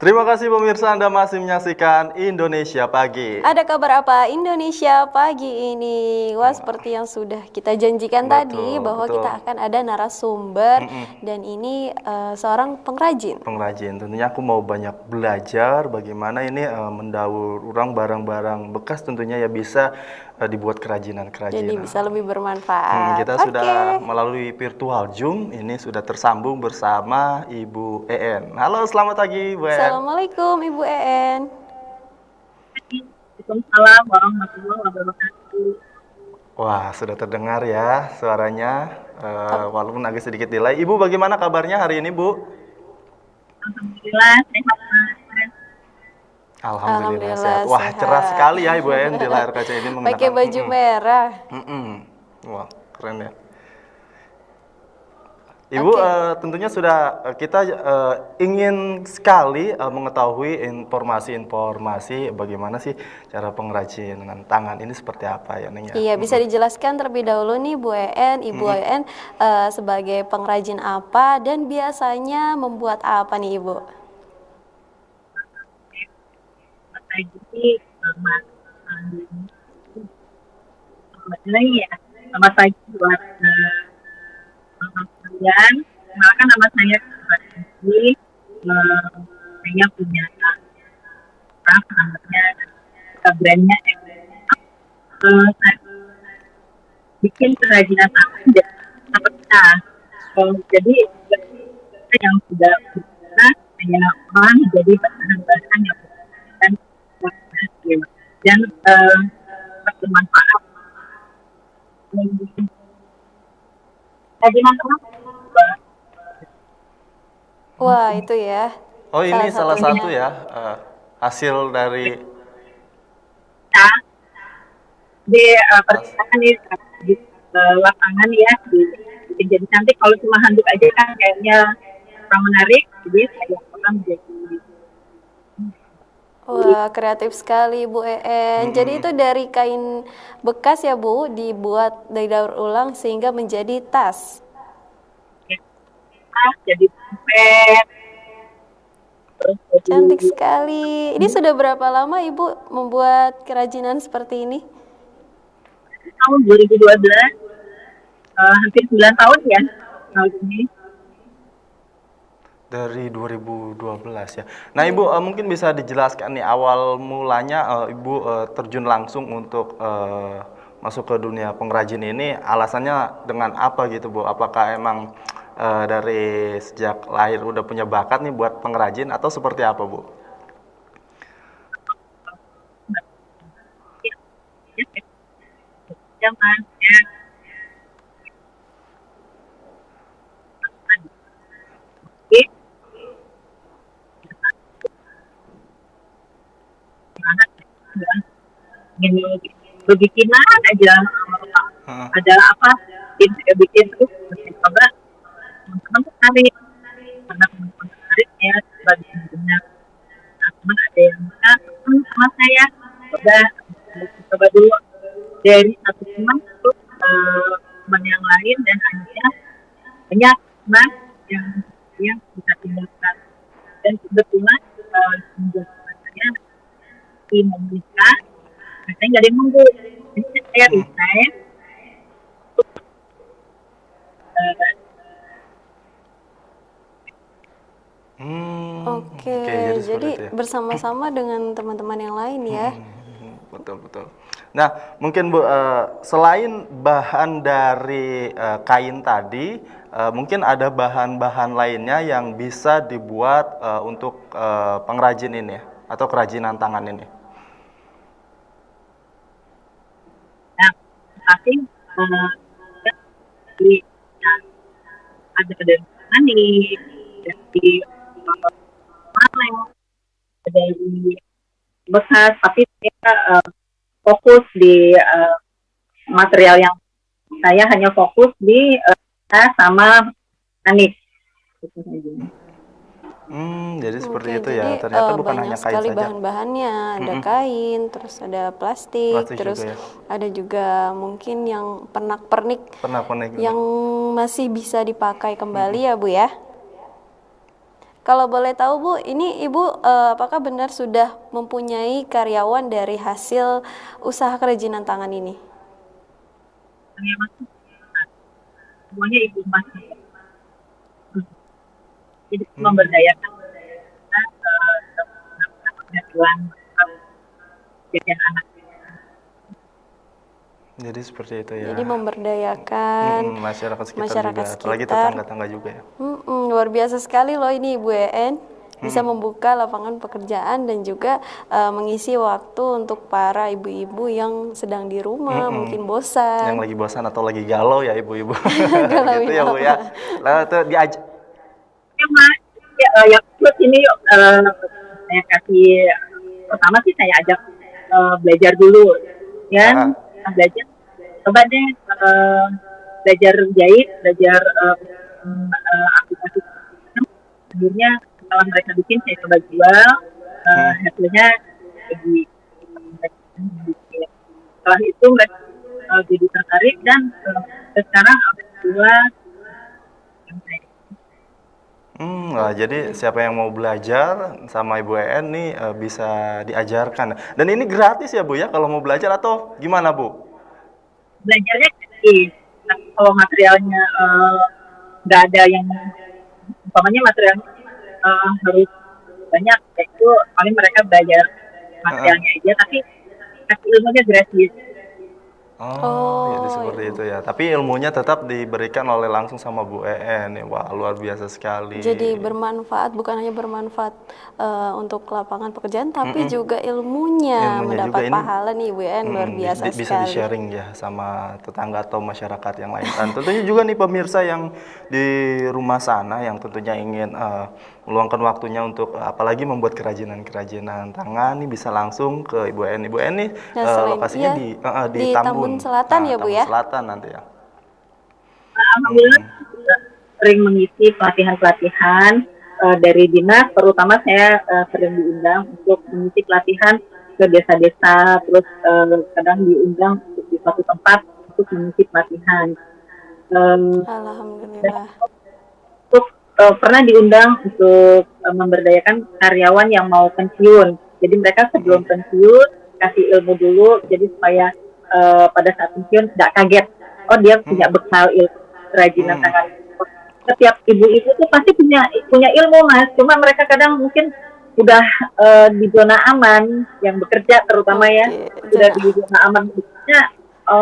Terima kasih pemirsa, Anda masih menyaksikan Indonesia Pagi. Ada kabar apa Indonesia pagi ini? Wah, seperti yang sudah kita janjikan tadi bahwa kita akan ada narasumber dan ini seorang pengrajin. Tentunya aku mau banyak belajar bagaimana ini mendaur ulang barang-barang bekas, tentunya ya bisa dibuat kerajinan-kerajinan. Jadi bisa lebih bermanfaat. Kita sudah melalui virtual Zoom, ini sudah tersambung bersama Ibu EN. Halo, selamat pagi Bu EN. Assalamualaikum Ibu EN. Waalaikumsalam warahmatullahi wabarakatuh. Wah, sudah terdengar ya suaranya, walaupun agak sedikit delay. Ibu bagaimana kabarnya hari ini, Bu? Alhamdulillah sehat. Alhamdulillah sehat. Wah, cerah sekali ya Ibu En di layar kaca ini menggunakan pakai baju merah. Wah, keren ya. Ibu, tentunya sudah kita ingin sekali mengetahui informasi-informasi bagaimana sih cara pengrajinan tangan ini seperti apa ya, Neng ya? Iya, bisa dijelaskan terlebih dahulu nih Bu En, Ibu En sebagai pengrajin apa dan biasanya membuat apa nih Ibu? Pagi selamat pagi buat kalian. Kenalkan nama saya Kembali. Saya punya namanya brandnya bikin kerajinan tangan seperti kita. Jadi yang sudah berguna hanya orang jadi bahan-bahan yang dan bermanfaat. Kerajinan tangan. Wah, itu ya. Oh, ini salah satu ya hasil dari di percetakan di lapangan ya, bikin jadi cantik. Kalau cuma handuk aja kan kayaknya kurang menarik, jadi saya pernah menjadi. Wah, kreatif sekali Bu EN. Jadi itu dari kain bekas ya Bu, dibuat didaur ulang sehingga menjadi tas. Jadi dompet. Cantik sekali. Ini sudah berapa lama Ibu membuat kerajinan seperti ini? Tahun 2012, hampir 9 tahun ya tahun ini. Dari 2012 ya. Nah Ibu, mungkin bisa dijelaskan nih awal mulanya Ibu terjun langsung untuk masuk ke dunia pengrajin ini, alasannya dengan apa gitu Bu? Apakah emang dari sejak lahir udah punya bakat nih buat pengrajin atau seperti apa Bu? Zaman ini berbikinan aja, ada apa bikin terus coba teman-teman tertarik, karena teman-teman tertariknya sebagai pengguna. Teman ada yang sama saya coba dulu dari satu teman terus teman yang lain, dan akhirnya banyak teman yang bisa tinggalkan. Dan kebetulan menjadi saya di menikah, saya nggak ada yang nunggu, jadi saya resign. Oke, jadi bersama-sama dengan teman-teman yang lain ya. Betul. Nah, mungkin Bu, selain bahan dari kain tadi, mungkin ada bahan-bahan lainnya yang bisa dibuat untuk pengrajin ini ya, atau kerajinan tangan ini. Nah, tapi ada dari dari bekas, tapi saya fokus di material yang saya hanya fokus di sama anis. Jadi seperti itu ya. Ternyata bukan hanya kain sekali saja. Bahan-bahannya, ada kain, terus ada plastik terus juga, ya? Ada juga mungkin yang pernak-pernik yang masih bisa dipakai kembali ya Bu ya. Kalau boleh tahu Bu, ini Ibu apakah benar sudah mempunyai karyawan dari hasil usaha kerajinan tangan ini? Karyawan tuh semuanya ibu rumah saja. Jadi memberdayakan kita penghasilan jajan anak. Jadi seperti itu ya. Jadi memberdayakan Masyarakat sekitar masyarakat juga, apalagi sekitar. tetangga-tetangga juga ya. Luar biasa sekali loh ini Ibu EN, bisa membuka lapangan pekerjaan dan juga mengisi waktu untuk para ibu-ibu yang sedang di rumah, mungkin bosan. Yang lagi bosan atau lagi galau ya ibu-ibu. Galauin Gitu ya Bu ya. Lalu tuh Ya Mas, ya terus ini saya kasih, pertama sih saya ajak belajar dulu, ya. Belajar, coba deh belajar jahit, belajar aplikasi. Akhirnya setelah mereka bikin, saya coba jual, hasilnya jadi. Setelah itu mereka jadi tertarik dan sekarang alhamdulillah yang saya. Nah, jadi siapa yang mau belajar sama Ibu EN nih bisa diajarkan. Dan ini gratis ya Bu ya kalau mau belajar atau gimana Bu? Belajarnya gratis. Nah, kalau materialnya nggak ada yang, umpamanya materialnya harus banyak, itu paling mereka belajar materialnya aja, tapi kasih ilmunya gratis. Jadi seperti itu ya. Tapi ilmunya tetap diberikan oleh langsung sama Bu EN. Wah, luar biasa sekali. Jadi bermanfaat, bukan hanya bermanfaat untuk lapangan pekerjaan, tapi juga ilmunya mendapat juga ini, pahala nih Ibu EN, luar biasa bisa sekali. di-sharing ya sama tetangga atau masyarakat yang lain. Dan tentunya juga nih pemirsa yang di rumah sana yang tentunya ingin meluangkan waktunya untuk apalagi membuat kerajinan-kerajinan tangan nih bisa langsung ke Ibu EN. Ibu EN nih lokasinya di Tambun Selatan ya Bu ya. Selatan nanti ya. Alhamdulillah sering mengisi pelatihan-pelatihan dari dinas, terutama saya sering diundang untuk mengisi pelatihan ke desa-desa, terus kadang diundang untuk di suatu tempat untuk mengisi pelatihan. Alhamdulillah. Untuk pernah diundang untuk memberdayakan karyawan yang mau pensiun. Jadi mereka sebelum pensiun kasih ilmu dulu, jadi supaya pada saat pensiun tidak kaget. Oh, dia punya bekal ilmu kerajinan tangan. Setiap ibu-ibu tuh pasti punya ilmu Mas. Cuma mereka kadang mungkin udah di zona aman yang bekerja, terutama ya sudah di zona aman bekerja.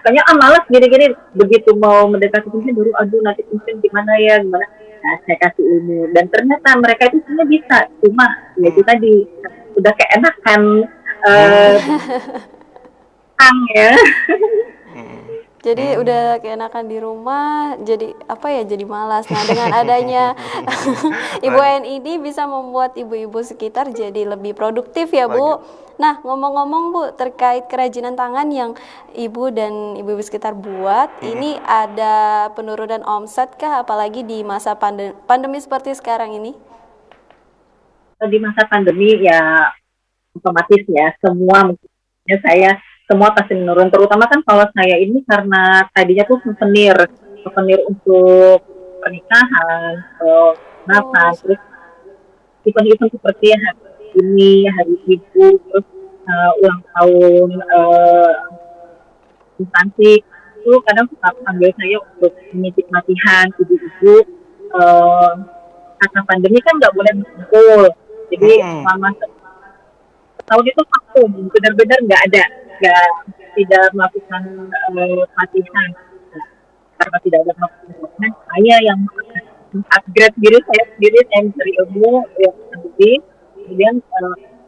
Kayaknya malas gini-gini, begitu mau mendekati pensiun baru aduh nanti pensiun gimana ya gimana. Nah, saya kasih ilmu dan ternyata mereka itu sebenarnya bisa, cuma ya itu tadi udah keenakan ya. Jadi udah keenakan di rumah, jadi apa ya, jadi malas. Nah dengan adanya Ibu EN ini bisa membuat ibu-ibu sekitar jadi lebih produktif ya Bu. Nah ngomong-ngomong Bu, terkait kerajinan tangan yang Ibu dan ibu-ibu sekitar buat, ini ada penurunan omset kah apalagi di masa pandemi seperti sekarang ini? Di masa pandemi ya otomatis ya semua pasti menurun, terutama kan kalau saya ini karena tadinya tuh souvenir untuk pernikahan, natal, terus event-event seperti hari ibu, terus ulang tahun instansi, itu kadang suka panggil saya untuk mengisi pelatihan ibu-ibu. Karena pandemi kan nggak boleh berkumpul, jadi selama tahun itu vakum, benar-benar tidak melakukan pelatihan. Karena tidak ada pelatihan, saya yang upgrade diri saya sendiri, saya mencari ilmu yang lebih. Kemudian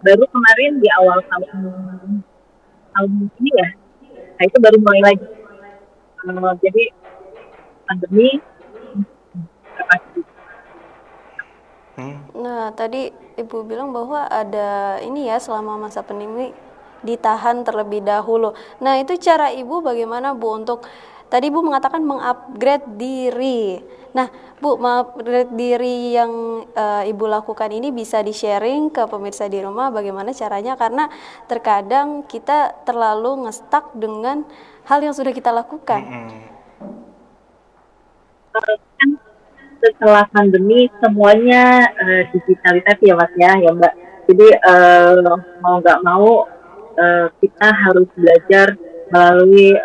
baru kemarin di awal tahun ini ya, saya itu baru mulai lagi. Jadi pandemi Nah, tadi Ibu bilang bahwa ada ini ya, selama masa pandemi ditahan terlebih dahulu. Nah, itu cara Ibu bagaimana Bu untuk, tadi Bu mengatakan mengupgrade diri. Nah, Bu, mengupgrade diri yang Ibu lakukan ini bisa di-sharing ke pemirsa di rumah bagaimana caranya, karena terkadang kita terlalu ngestak dengan hal yang sudah kita lakukan. setelah pandemi semuanya digitalisasi ya Mas ya Mbak. Jadi mau nggak mau kita harus belajar melalui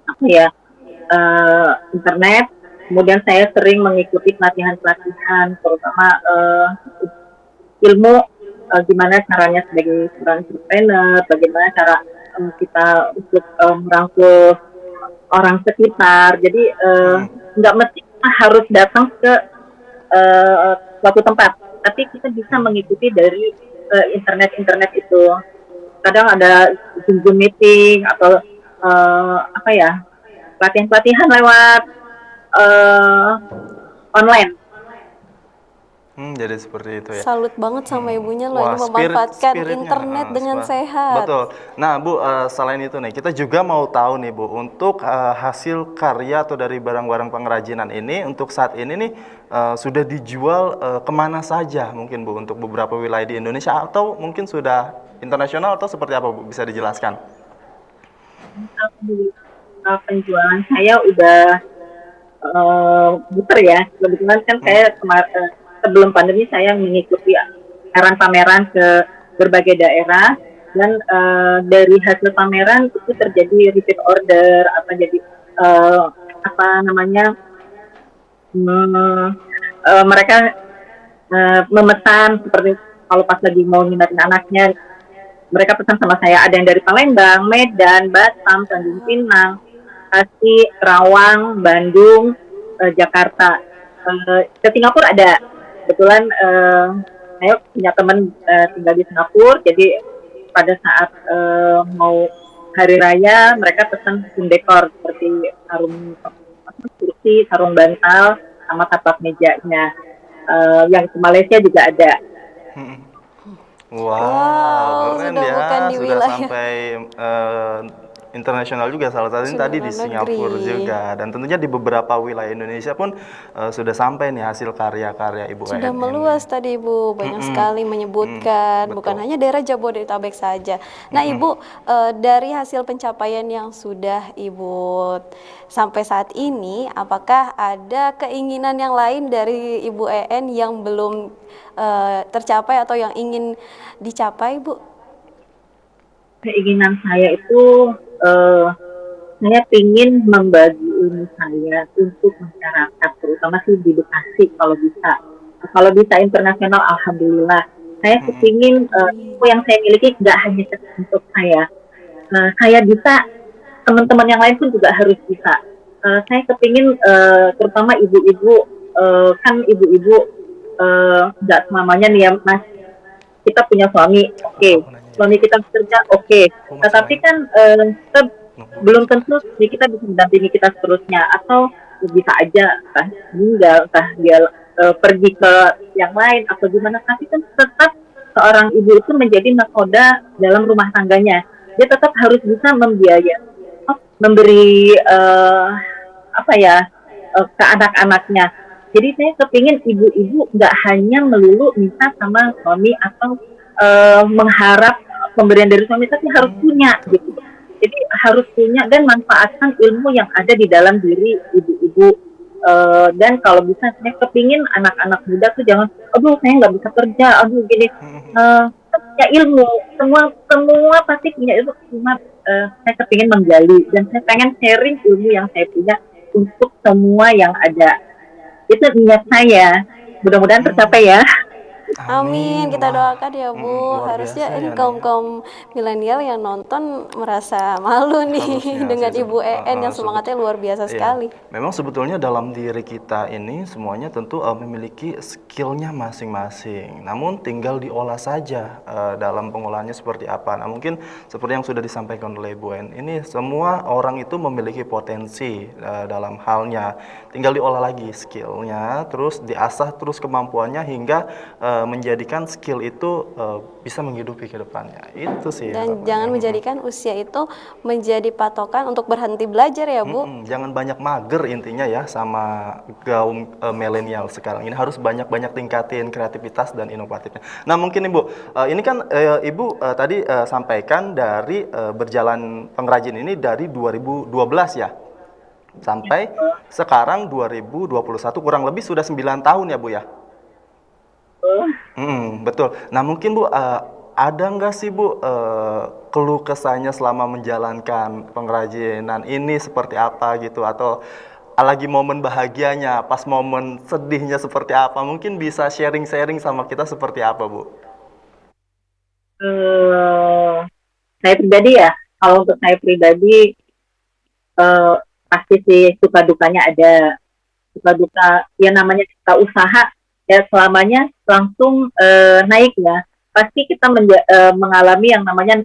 apa ya internet. Kemudian saya sering mengikuti pelatihan-pelatihan, terutama ilmu gimana caranya sebagai seorang entrepreneur, bagaimana cara kita untuk merangkul orang sekitar. Jadi nggak mesti kita harus datang ke suatu tempat, tapi kita bisa mengikuti dari internet itu. Kadang ada Zoom meeting atau apa ya, pelatihan-pelatihan lewat online. Jadi seperti itu ya. Salut banget sama ibunya loh, Wah, ini memanfaatkan spiritnya, internet dengan sehat. Betul. Nah, Bu, selain itu nih, kita juga mau tahu nih, Bu, untuk hasil karya atau dari barang-barang pengrajinan ini, untuk saat ini nih, sudah dijual kemana saja mungkin, Bu, untuk beberapa wilayah di Indonesia, atau mungkin sudah internasional, atau seperti apa, Bu? Bisa dijelaskan? Penjualan saya udah muter ya. Kebetulan kan saya sebelum pandemi saya mengikuti pameran ke berbagai daerah, dan dari hasil pameran itu terjadi repeat order, jadi apa namanya, mereka memesan, seperti kalau pas lagi mau ngindarin anaknya, mereka pesan sama saya. Ada yang dari Palembang, Medan, Batam, Tanjung Pinang, Tasik, Kerawang, Bandung, Jakarta. Ke Singapura ada. Kebetulan saya punya teman tinggal di Singapura, jadi pada saat mau hari raya mereka pesan home decor seperti sarung kursi, sarung bantal, sama taplak mejanya. Yang ke Malaysia juga ada. Wow, keren sudah ya, bukan di sudah wilayah sampai internasional juga, salah satunya Sudah tadi di luar Singapura negeri. juga, dan tentunya di beberapa wilayah Indonesia pun sudah sampai nih hasil karya-karya Ibu sudah EN meluas ini. tadi Ibu, banyak sekali menyebutkan, betul. bukan hanya daerah Jabodetabek saja. Nah Ibu, dari hasil pencapaian yang sudah Ibu sampai saat ini, apakah ada keinginan yang lain dari Ibu EN yang belum tercapai atau yang ingin dicapai, Bu? Keinginan saya itu saya ingin membagi ilmu saya untuk masyarakat, terutama sih di Bekasi kalau bisa. Kalau bisa internasional, alhamdulillah. Saya kepingin ilmu yang saya miliki nggak hanya untuk saya. Saya bisa, teman-teman yang lain pun juga harus bisa. Saya kepingin terutama ibu-ibu, kan ibu-ibu nggak selamanya nih ya Mas, kita punya suami, oke. Suami kita bekerja, oke. Tetapi kan kita belum tentu kita bisa mendampingi kita seterusnya, atau bisa aja entah meninggal, entah dia pergi ke yang lain atau gimana. Tapi kan tetap seorang ibu itu menjadi nakoda dalam rumah tangganya. Dia tetap harus bisa membiayai, memberi ke anak-anaknya. Jadi saya kepingin ibu-ibu nggak hanya melulu minta sama suami atau mengharap pemberian dari suami, tapi harus punya gitu. Jadi harus punya dan manfaatkan ilmu yang ada di dalam diri ibu-ibu. Dan kalau bisa saya kepingin anak-anak muda tuh jangan, aduh saya nggak bisa kerja, aduh gini. Punya ilmu, semua pasti punya ilmu. Cuma saya kepingin menggali dan saya pengen sharing ilmu yang saya punya untuk semua yang ada. Itu niat saya. Mudah-mudahan tercapai ya. Amin, kita doakan ya Bu. luar Harusnya biasa ini ya, kaum milenial yang nonton merasa malu nih Harusnya dengan sih, Ibu EN yang semangatnya luar biasa sekali. Memang sebetulnya dalam diri kita ini semuanya tentu memiliki skillnya masing-masing. Namun tinggal diolah saja dalam pengolahannya seperti apa. Nah mungkin seperti yang sudah disampaikan oleh Ibu EN, ini semua orang itu memiliki potensi dalam halnya. Tinggal diolah lagi skillnya, terus diasah terus kemampuannya hingga menjadikan skill itu bisa menghidupi ke depannya. Itu sih. Dan jangan menjadikan usia itu menjadi patokan untuk berhenti belajar ya Bu. Jangan banyak mager intinya ya sama kaum milenial sekarang. Ini harus banyak-banyak tingkatin kreativitas dan inovatifnya. Nah mungkin Ibu, ini kan Ibu tadi sampaikan dari berjalan pengrajin ini dari 2012 ya? sampai sekarang 2021 kurang lebih sudah 9 tahun ya Bu ya? Betul. Nah mungkin Bu, ada nggak sih Bu keluh kesahnya selama menjalankan pengrajinan ini seperti apa gitu, atau lagi momen bahagianya, pas momen sedihnya seperti apa? Mungkin bisa sharing-sharing sama kita seperti apa Bu? Eh, saya pribadi ya, kalau untuk saya pribadi eh, pasti sih suka dukanya ada. Suka duka ya, namanya kita usaha ya, selamanya langsung naik ya. Pasti kita mengalami yang namanya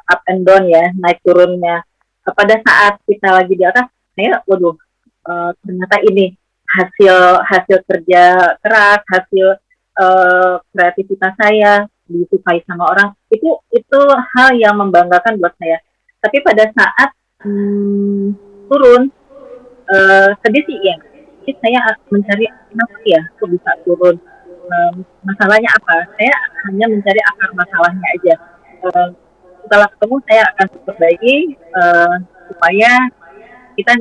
up and down ya, naik turunnya. Pada saat kita lagi di atas, saya waduh, ternyata ini hasil hasil kerja keras, hasil kreativitas saya disukai sama orang, itu hal yang membanggakan buat saya. Tapi pada saat turun, sedih sih ya. Jadi saya mencari kenapa ya kok bisa turun, masalahnya apa. Saya hanya mencari akar masalahnya aja. Setelah ketemu saya akan perbaiki, supaya kita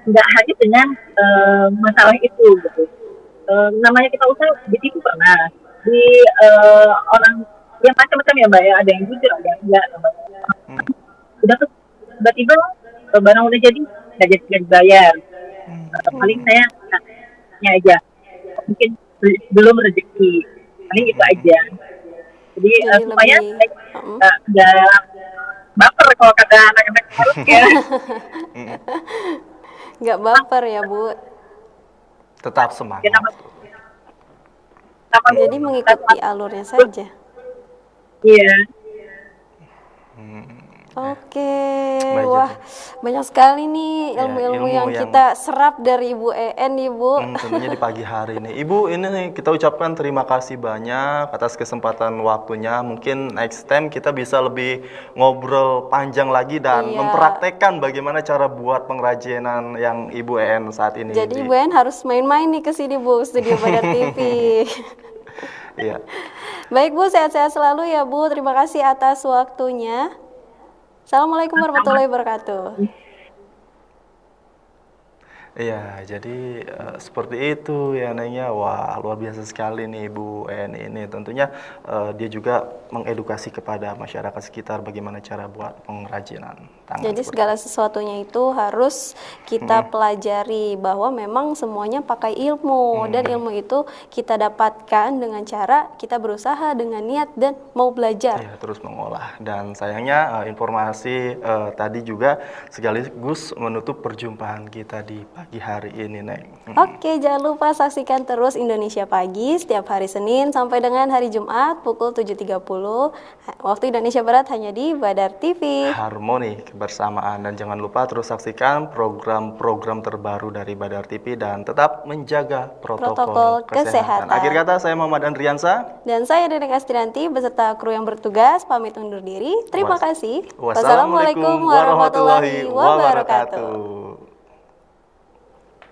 nggak hanya dengan masalah itu gitu. Namanya kita usaha ditipu pernah di orang yang macam-macam ya Mbak ya, ada yang jujur ada yang enggak. Udah tuh tiba-tiba barang udah jadi nggak jadi dibayar. Paling saya nya aja mungkin belum rezeki, paling itu aja. Jadi supaya nggak baper kalau kata anak-anak harus ya. Nggak baper ya Bu. Tetap semangat. Jadi mengikuti alurnya saja. Iya. Oke, wah banyak sekali nih ilmu-ilmu yang kita serap dari Ibu EN nih Bu. Tentunya di pagi hari ini. Ibu, ini nih kita ucapkan terima kasih banyak atas kesempatan waktunya. Mungkin next time kita bisa lebih ngobrol panjang lagi dan mempraktekkan bagaimana cara buat pengrajinan yang Ibu EN saat ini. Jadi Ibu EN harus main-main nih ke sini Bu, studio Badar TV. Iya. Baik Bu, sehat-sehat selalu ya Bu. Terima kasih atas waktunya. Assalamualaikum warahmatullahi wabarakatuh. Iya, jadi seperti itu ya Nengnya. Wah, luar biasa sekali nih Ibu En ini. Tentunya dia juga mengedukasi kepada masyarakat sekitar bagaimana cara buat pengrajinan tangan. Jadi segala sesuatunya itu harus kita pelajari, bahwa memang semuanya pakai ilmu, dan ilmu itu kita dapatkan dengan cara kita berusaha dengan niat dan mau belajar. Ya, terus mengolah. Dan sayangnya informasi tadi juga sekaligus menutup perjumpaan kita di pagi hari ini, Neng. Oke, jangan lupa saksikan terus Indonesia Pagi setiap hari Senin sampai dengan hari Jumat pukul 7.30 waktu Indonesia Barat, hanya di Badar TV. Harmoni kebersamaan, dan jangan lupa terus saksikan program-program terbaru dari Badar TV dan tetap menjaga protokol kesehatan. Akhir kata, saya Muhammad Andriansa dan saya Dedeng Astrianti beserta kru yang bertugas pamit undur diri. Terima kasih. Wassalamualaikum warahmatullahi wabarakatuh.